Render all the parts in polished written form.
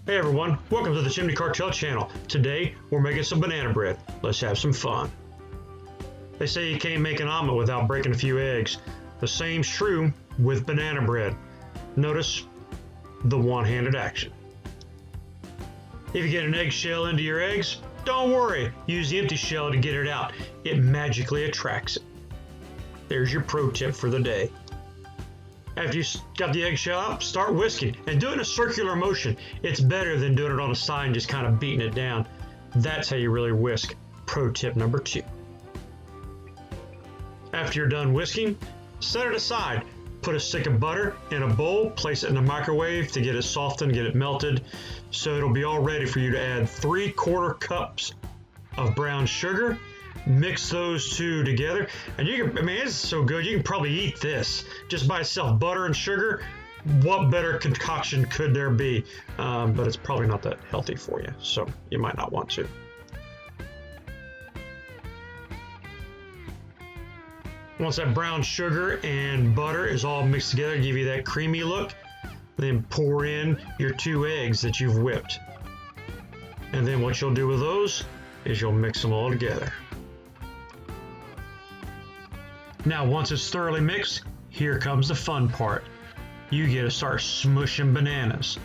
Hey everyone, welcome to the Chimney Cartel channel. Today we're making some banana bread. Let's have some fun. They say you can't make an omelet without breaking a few eggs. The same's true with banana bread. Notice the one-handed action. If you get an eggshell into your eggs, don't worry. Use the empty shell to get it out. It magically attracts it. There's your pro tip for the day. After you got the eggshell out, start whisking and do it in a circular motion. It's better than doing it on a side and just kind of beating it down. That's how you really whisk. Pro tip number 2. After you're done whisking, set it aside. Put a stick of butter in a bowl, place it in the microwave to get it softened, get it melted, so it'll be all ready for you to add 3/4 cups of brown sugar. Mix those two together, and you can, it's so good, you can probably eat this just by itself. Butter and sugar, what better concoction could there be? But it's probably not that healthy for you, so you might not want to. Once that brown sugar and butter is all mixed together, give you that creamy look, then pour in your 2 eggs that you've whipped. And then what you'll do with those is you'll mix them all together. Now, once it's thoroughly mixed, here comes the fun part. You get to start smushing bananas.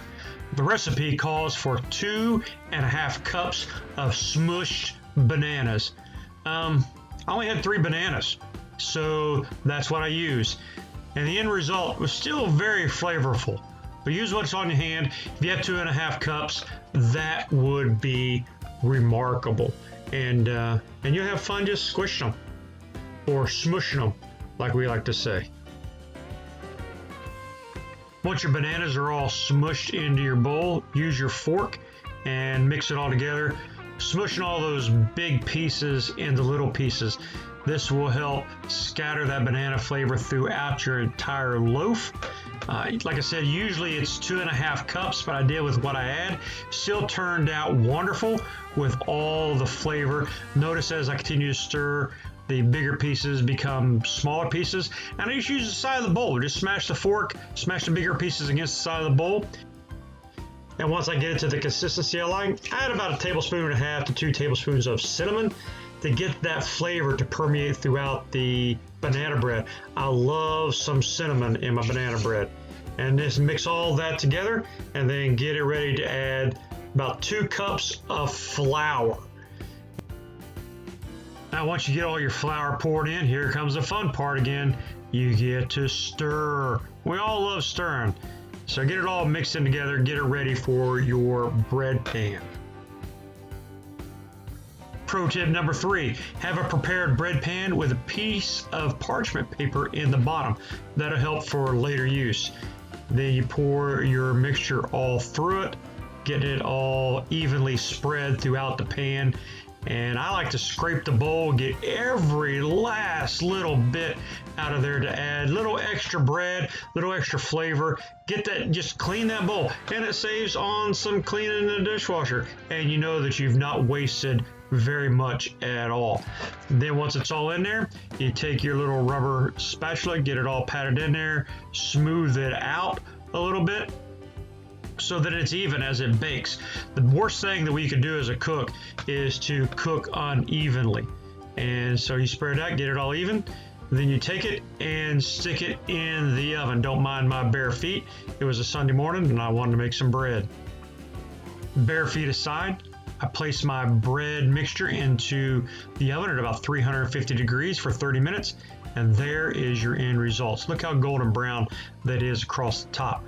The recipe calls for 2.5 cups of smushed bananas. I only had 3 bananas, so that's what I used. And the end result was still very flavorful. But use what's on your hand. If you have 2.5 cups, that would be remarkable. And you'll have fun just squishing them. Or smushing them, like we like to say. Once your bananas are all smushed into your bowl, use your fork and mix it all together, smushing all those big pieces into little pieces. This will help scatter that banana flavor throughout your entire loaf. Like I said, usually it's 2.5 cups, but I did with what I had. Still turned out wonderful with all the flavor. Notice as I continue to stir, the bigger pieces become smaller pieces. And I just use the side of the bowl. Just smash the fork, smash the bigger pieces against the side of the bowl. And once I get it to the consistency I like, I add about 1.5 tablespoons to 2 tablespoons of cinnamon to get that flavor to permeate throughout the banana bread. I love some cinnamon in my banana bread. And just mix all that together and then get it ready to add about 2 cups of flour. Now, once you get all your flour poured in, here comes the fun part again. You get to stir. We all love stirring. So get it all mixed in together, get it ready for your bread pan. Pro tip number 3, have a prepared bread pan with a piece of parchment paper in the bottom. That'll help for later use. Then you pour your mixture all through it, get it all evenly spread throughout the pan. And I like to scrape the bowl, get every last little bit out of there to add little extra bread, little extra flavor. Get that, just clean that bowl. And it saves on some cleaning in the dishwasher. And you know that you've not wasted very much at all. Then once it's all in there, you take your little rubber spatula, get it all patted in there, smooth it out a little bit, so that it's even as it bakes. The worst thing that we could do as a cook is to cook unevenly. And so you spread it out, get it all even, then you take it and stick it in the oven. Don't mind my bare feet. It was a Sunday morning and I wanted to make some bread. Bare feet aside, I place my bread mixture into the oven at about 350 degrees for 30 minutes. And there is your end results. Look how golden brown that is across the top.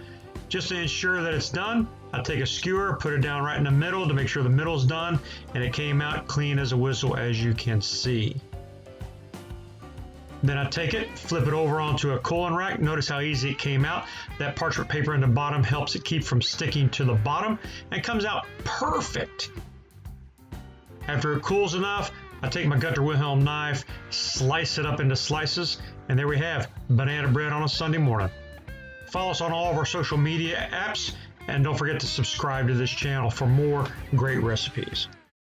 Just to ensure that it's done, I take a skewer, put it down right in the middle to make sure the middle's done, and it came out clean as a whistle, as you can see. Then I take it, flip it over onto a cooling rack. Notice how easy it came out. That parchment paper in the bottom helps it keep from sticking to the bottom, and it comes out perfect. After it cools enough, I take my Gunter Wilhelm knife, slice it up into slices, and there we have banana bread on a Sunday morning. Follow us on all of our social media apps, and don't forget to subscribe to this channel for more great recipes.